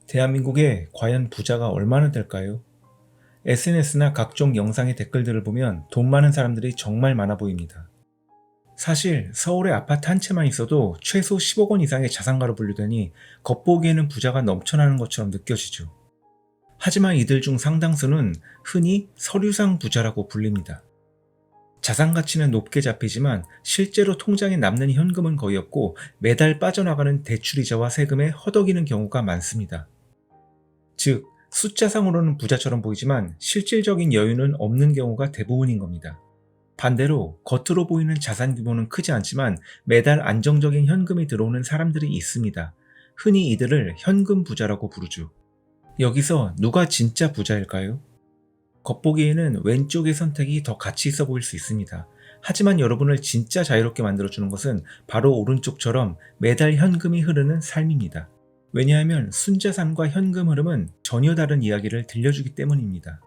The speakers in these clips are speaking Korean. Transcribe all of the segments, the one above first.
대한민국에 과연 부자가 얼마나 될까요? SNS나 각종 영상의 댓글들을 보면 돈 많은 사람들이 정말 많아 보입니다. 사실 서울에 아파트 한 채만 있어도 최소 10억 원 이상의 자산가로 분류되니 겉보기에는 부자가 넘쳐나는 것처럼 느껴지죠. 하지만 이들 중 상당수는 흔히 서류상 부자라고 불립니다. 자산 가치는 높게 잡히지만 실제로 통장에 남는 현금은 거의 없고 매달 빠져나가는 대출이자와 세금에 허덕이는 경우가 많습니다. 즉, 숫자상으로는 부자처럼 보이지만 실질적인 여유는 없는 경우가 대부분인 겁니다. 반대로 겉으로 보이는 자산 규모는 크지 않지만 매달 안정적인 현금이 들어오는 사람들이 있습니다. 흔히 이들을 현금 부자라고 부르죠. 여기서 누가 진짜 부자일까요? 겉보기에는 왼쪽의 선택이 더 가치 있어 보일 수 있습니다. 하지만 여러분을 진짜 자유롭게 만들어주는 것은 바로 오른쪽처럼 매달 현금이 흐르는 삶입니다. 왜냐하면 순자산과 현금 흐름은 전혀 다른 이야기를 들려주기 때문입니다.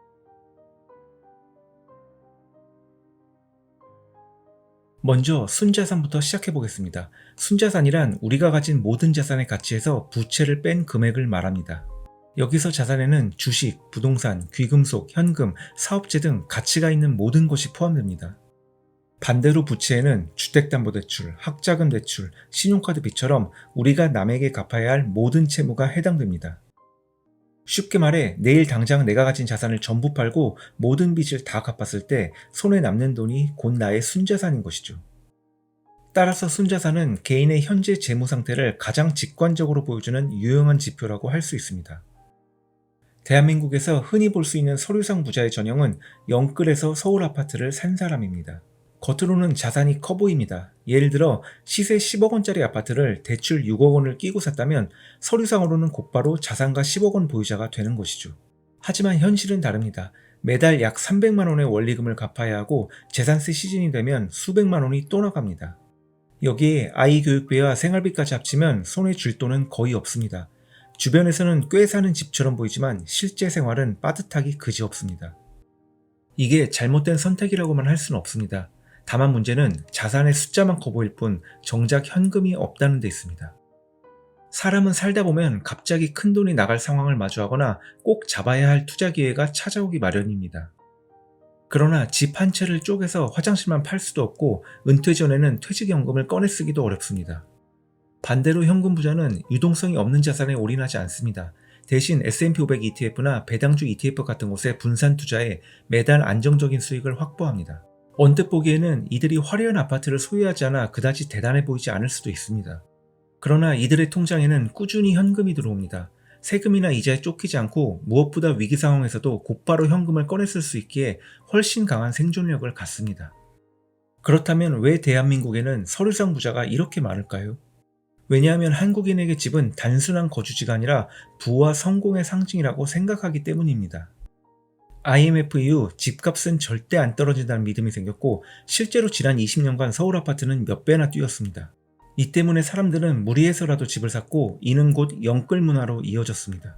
먼저 순자산부터 시작해 보겠습니다. 순자산이란 우리가 가진 모든 자산의 가치에서 부채를 뺀 금액을 말합니다. 여기서 자산에는 주식, 부동산, 귀금속, 현금, 사업체 등 가치가 있는 모든 것이 포함됩니다. 반대로 부채에는 주택담보대출, 학자금 대출, 신용카드 빚처럼 우리가 남에게 갚아야 할 모든 채무가 해당됩니다. 쉽게 말해 내일 당장 내가 가진 자산을 전부 팔고 모든 빚을 다 갚았을 때 손에 남는 돈이 곧 나의 순자산인 것이죠. 따라서 순자산은 개인의 현재 재무 상태를 가장 직관적으로 보여주는 유용한 지표라고 할 수 있습니다. 대한민국에서 흔히 볼 수 있는 서류상 부자의 전형은 영끌에서 서울 아파트를 산 사람입니다. 겉으로는 자산이 커 보입니다. 예를 들어 시세 10억 원짜리 아파트를 대출 6억 원을 끼고 샀다면 서류상으로는 곧바로 자산가 10억 원 보유자가 되는 것이죠. 하지만 현실은 다릅니다. 매달 약 300만 원의 원리금을 갚아야 하고 재산세 시즌이 되면 수백만 원이 또 나갑니다. 여기에 아이 교육비와 생활비까지 합치면 손에 쥘 돈은 거의 없습니다. 주변에서는 꽤 사는 집처럼 보이지만 실제 생활은 빠듯하기 그지없습니다. 이게 잘못된 선택이라고만 할 수는 없습니다. 다만 문제는 자산의 숫자만 커 보일 뿐 정작 현금이 없다는 데 있습니다. 사람은 살다 보면 갑자기 큰 돈이 나갈 상황을 마주하거나 꼭 잡아야 할 투자 기회가 찾아오기 마련입니다. 그러나 집 한 채를 쪼개서 화장실만 팔 수도 없고 은퇴 전에는 퇴직연금을 꺼내 쓰기도 어렵습니다. 반대로 현금 부자는 유동성이 없는 자산에 올인하지 않습니다. 대신 S&P 500 ETF나 배당주 ETF 같은 곳에 분산 투자해 매달 안정적인 수익을 확보합니다. 언뜻 보기에는 이들이 화려한 아파트를 소유하지 않아 그다지 대단해 보이지 않을 수도 있습니다. 그러나 이들의 통장에는 꾸준히 현금이 들어옵니다. 세금이나 이자에 쫓기지 않고 무엇보다 위기 상황에서도 곧바로 현금을 꺼내 쓸 수 있기에 훨씬 강한 생존력을 갖습니다. 그렇다면 왜 대한민국에는 서류상 부자가 이렇게 많을까요? 왜냐하면 한국인에게 집은 단순한 거주지가 아니라 부와 성공의 상징이라고 생각하기 때문입니다. IMF 이후 집값은 절대 안 떨어진다는 믿음이 생겼고 실제로 지난 20년간 서울 아파트는 몇 배나 뛰었습니다. 이 때문에 사람들은 무리해서라도 집을 샀고 이는 곧 영끌 문화로 이어졌습니다.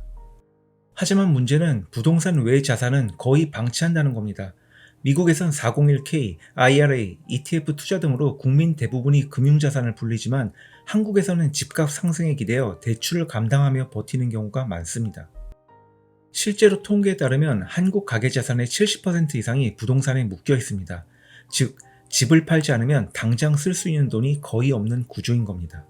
하지만 문제는 부동산 외의 자산은 거의 방치한다는 겁니다. 미국에선 401k, IRA, ETF 투자 등으로 국민 대부분이 금융자산을 불리지만 한국에서는 집값 상승에 기대어 대출을 감당하며 버티는 경우가 많습니다. 실제로 통계에 따르면 한국 가계자산의 70% 이상이 부동산에 묶여 있습니다. 즉, 집을 팔지 않으면 당장 쓸 수 있는 돈이 거의 없는 구조인 겁니다.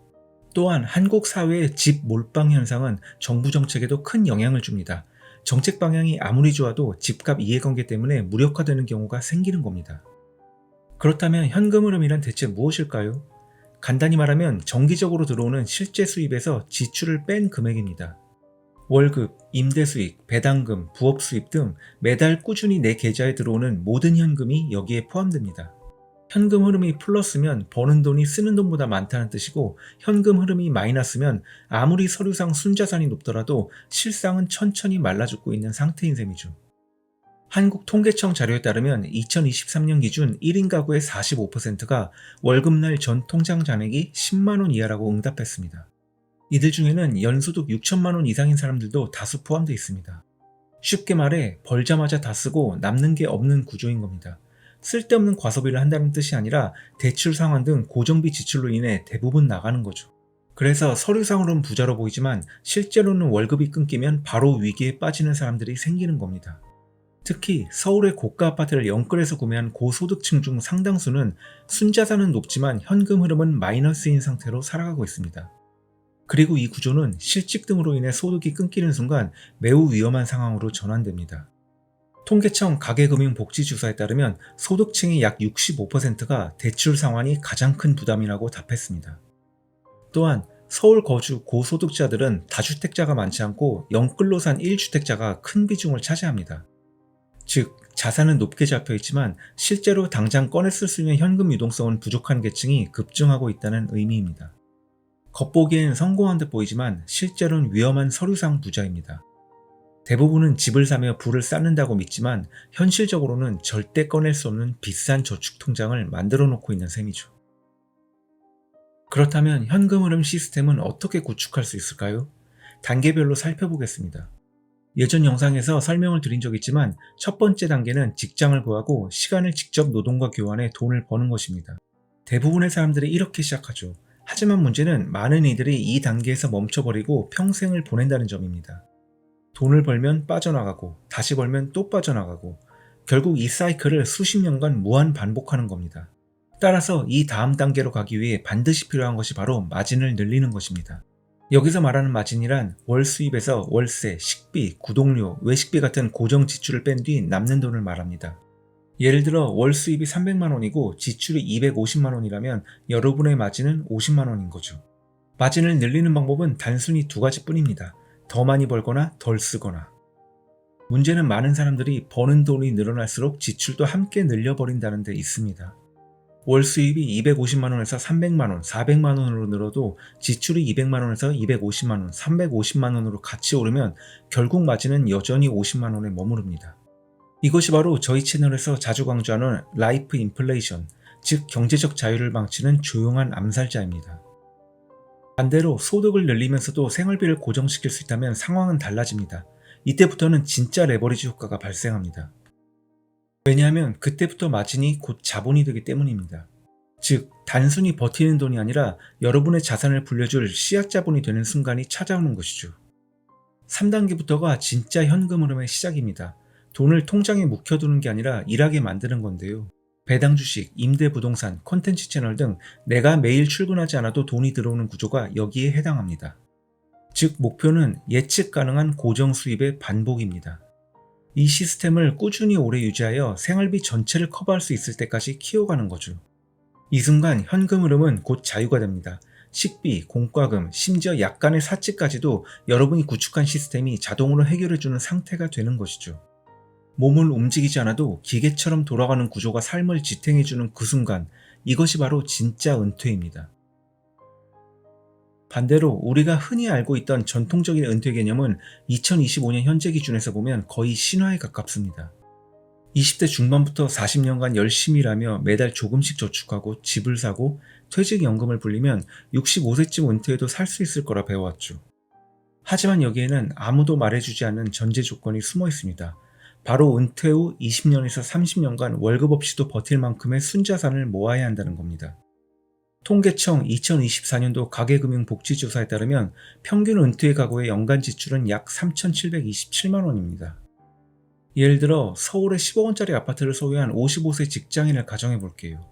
또한 한국 사회의 집 몰빵 현상은 정부 정책에도 큰 영향을 줍니다. 정책 방향이 아무리 좋아도 집값 이해관계 때문에 무력화되는 경우가 생기는 겁니다. 그렇다면 현금 흐름이란 대체 무엇일까요? 간단히 말하면 정기적으로 들어오는 실제 수입에서 지출을 뺀 금액입니다. 월급, 임대수익, 배당금, 부업수입 등 매달 꾸준히 내 계좌에 들어오는 모든 현금이 여기에 포함됩니다. 현금 흐름이 플러스면 버는 돈이 쓰는 돈보다 많다는 뜻이고 현금 흐름이 마이너스면 아무리 서류상 순자산이 높더라도 실상은 천천히 말라 죽고 있는 상태인 셈이죠. 한국통계청 자료에 따르면 2023년 기준 1인 가구의 45%가 월급날 전 통장 잔액이 10만원 이하라고 응답했습니다. 이들 중에는 연소득 6천만원 이상인 사람들도 다수 포함되어 있습니다. 쉽게 말해 벌자마자 다 쓰고 남는 게 없는 구조인 겁니다. 쓸데없는 과소비를 한다는 뜻이 아니라 대출 상환 등 고정비 지출로 인해 대부분 나가는 거죠. 그래서 서류상으로는 부자로 보이지만 실제로는 월급이 끊기면 바로 위기에 빠지는 사람들이 생기는 겁니다. 특히 서울의 고가 아파트를 영끌해서 구매한 고소득층 중 상당수는 순자산은 높지만 현금 흐름은 마이너스인 상태로 살아가고 있습니다. 그리고 이 구조는 실직 등으로 인해 소득이 끊기는 순간 매우 위험한 상황으로 전환됩니다. 통계청 가계금융복지주사에 따르면 소득층의 약 65%가 대출 상환이 가장 큰 부담이라고 답했습니다. 또한 서울 거주 고소득자들은 다주택자가 많지 않고 영끌로 산 1주택자가 큰 비중을 차지합니다. 즉, 자산은 높게 잡혀 있지만 실제로 당장 꺼내 쓸 수 있는 현금 유동성은 부족한 계층이 급증하고 있다는 의미입니다. 겉보기엔 성공한 듯 보이지만 실제로는 위험한 서류상 부자입니다. 대부분은 집을 사며 부를 쌓는다고 믿지만 현실적으로는 절대 꺼낼 수 없는 비싼 저축 통장을 만들어 놓고 있는 셈이죠. 그렇다면 현금 흐름 시스템은 어떻게 구축할 수 있을까요? 단계별로 살펴보겠습니다. 예전 영상에서 설명을 드린 적 있지만 첫 번째 단계는 직장을 구하고 시간을 직접 노동과 교환해 돈을 버는 것입니다. 대부분의 사람들이 이렇게 시작하죠. 하지만 문제는 많은 이들이 이 단계에서 멈춰버리고 평생을 보낸다는 점입니다. 돈을 벌면 빠져나가고 다시 벌면 또 빠져나가고 결국 이 사이클을 수십 년간 무한 반복하는 겁니다. 따라서 이 다음 단계로 가기 위해 반드시 필요한 것이 바로 마진을 늘리는 것입니다. 여기서 말하는 마진이란 월 수입에서 월세, 식비, 구독료, 외식비 같은 고정 지출을 뺀 뒤 남는 돈을 말합니다. 예를 들어 월 수입이 300만 원이고 지출이 250만 원이라면 여러분의 마진은 50만 원인 거죠. 마진을 늘리는 방법은 단순히 두 가지뿐입니다. 더 많이 벌거나 덜 쓰거나. 문제는 많은 사람들이 버는 돈이 늘어날수록 지출도 함께 늘려버린다는 데 있습니다. 월 수입이 250만 원에서 300만 원, 400만 원으로 늘어도 지출이 200만 원에서 250만 원, 350만 원으로 같이 오르면 결국 마진은 여전히 50만 원에 머무릅니다. 이것이 바로 저희 채널에서 자주 강조하는 라이프 인플레이션, 즉 경제적 자유를 망치는 조용한 암살자입니다. 반대로 소득을 늘리면서도 생활비를 고정시킬 수 있다면 상황은 달라집니다. 이때부터는 진짜 레버리지 효과가 발생합니다. 왜냐하면 그때부터 마진이 곧 자본이 되기 때문입니다. 즉, 단순히 버티는 돈이 아니라 여러분의 자산을 불려줄 씨앗 자본이 되는 순간이 찾아오는 것이죠. 3단계부터가 진짜 현금 흐름의 시작입니다. 돈을 통장에 묵혀두는 게 아니라 일하게 만드는 건데요. 배당 주식, 임대 부동산, 콘텐츠 채널 등 내가 매일 출근하지 않아도 돈이 들어오는 구조가 여기에 해당합니다. 즉, 목표는 예측 가능한 고정 수입의 반복입니다. 이 시스템을 꾸준히 오래 유지하여 생활비 전체를 커버할 수 있을 때까지 키워가는 거죠. 이 순간 현금 흐름은 곧 자유가 됩니다. 식비, 공과금, 심지어 약간의 사치까지도 여러분이 구축한 시스템이 자동으로 해결해주는 상태가 되는 것이죠. 몸을 움직이지 않아도 기계처럼 돌아가는 구조가 삶을 지탱해주는 그 순간, 이것이 바로 진짜 은퇴입니다. 반대로 우리가 흔히 알고 있던 전통적인 은퇴 개념은 2025년 현재 기준에서 보면 거의 신화에 가깝습니다. 20대 중반부터 40년간 열심히 일하며 매달 조금씩 저축하고 집을 사고 퇴직연금을 불리면 65세쯤 은퇴해도 살 수 있을 거라 배워왔죠. 하지만 여기에는 아무도 말해주지 않는 전제 조건이 숨어 있습니다. 바로 은퇴 후 20년에서 30년간 월급 없이도 버틸 만큼의 순자산을 모아야 한다는 겁니다. 통계청 2024년도 가계금융복지조사에 따르면 평균 은퇴 가구의 연간 지출은 약 3,727만 원입니다. 예를 들어 서울의 10억 원짜리 아파트를 소유한 55세 직장인을 가정해 볼게요.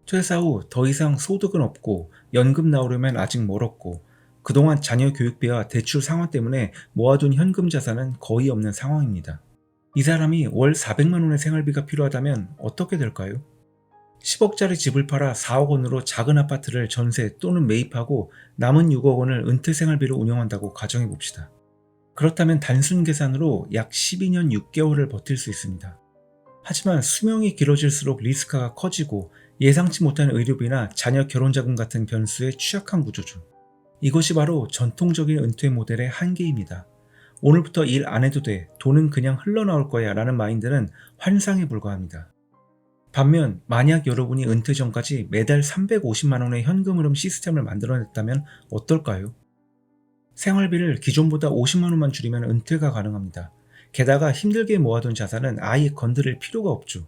퇴사 후 더 이상 소득은 없고 연금 나오려면 아직 멀었고 그동안 자녀 교육비와 대출 상환 때문에 모아둔 현금 자산은 거의 없는 상황입니다. 이 사람이 월 400만 원의 생활비가 필요하다면 어떻게 될까요? 10억짜리 집을 팔아 4억 원으로 작은 아파트를 전세 또는 매입하고 남은 6억 원을 은퇴 생활비로 운영한다고 가정해 봅시다. 그렇다면 단순 계산으로 약 12년 6개월을 버틸 수 있습니다. 하지만 수명이 길어질수록 리스크가 커지고 예상치 못한 의료비나 자녀 결혼 자금 같은 변수에 취약한 구조죠. 이것이 바로 전통적인 은퇴 모델의 한계입니다. 오늘부터 일 안 해도 돼, 돈은 그냥 흘러나올 거야 라는 마인드는 환상에 불과합니다. 반면 만약 여러분이 은퇴 전까지 매달 350만 원의 현금 흐름 시스템을 만들어냈다면 어떨까요? 생활비를 기존보다 50만 원만 줄이면 은퇴가 가능합니다. 게다가 힘들게 모아둔 자산은 아예 건드릴 필요가 없죠.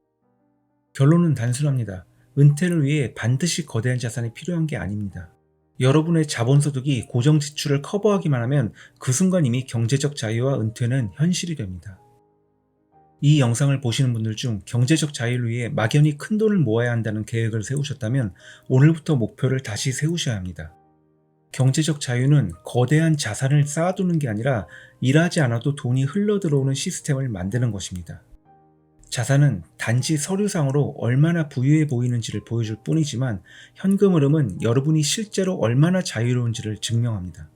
결론은 단순합니다. 은퇴를 위해 반드시 거대한 자산이 필요한 게 아닙니다. 여러분의 자본소득이 고정 지출을 커버하기만 하면 그 순간 이미 경제적 자유와 은퇴는 현실이 됩니다. 이 영상을 보시는 분들 중 경제적 자유를 위해 막연히 큰 돈을 모아야 한다는 계획을 세우셨다면 오늘부터 목표를 다시 세우셔야 합니다. 경제적 자유는 거대한 자산을 쌓아두는 게 아니라 일하지 않아도 돈이 흘러들어오는 시스템을 만드는 것입니다. 자산은 단지 서류상으로 얼마나 부유해 보이는지를 보여줄 뿐이지만 현금 흐름은 여러분이 실제로 얼마나 자유로운지를 증명합니다.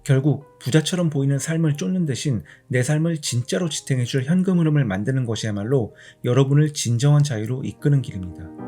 결국 부자처럼 보이는 삶을 쫓는 대신 내 삶을 진짜로 지탱해줄 현금 흐름을 만드는 것이야말로 여러분을 진정한 자유로 이끄는 길입니다.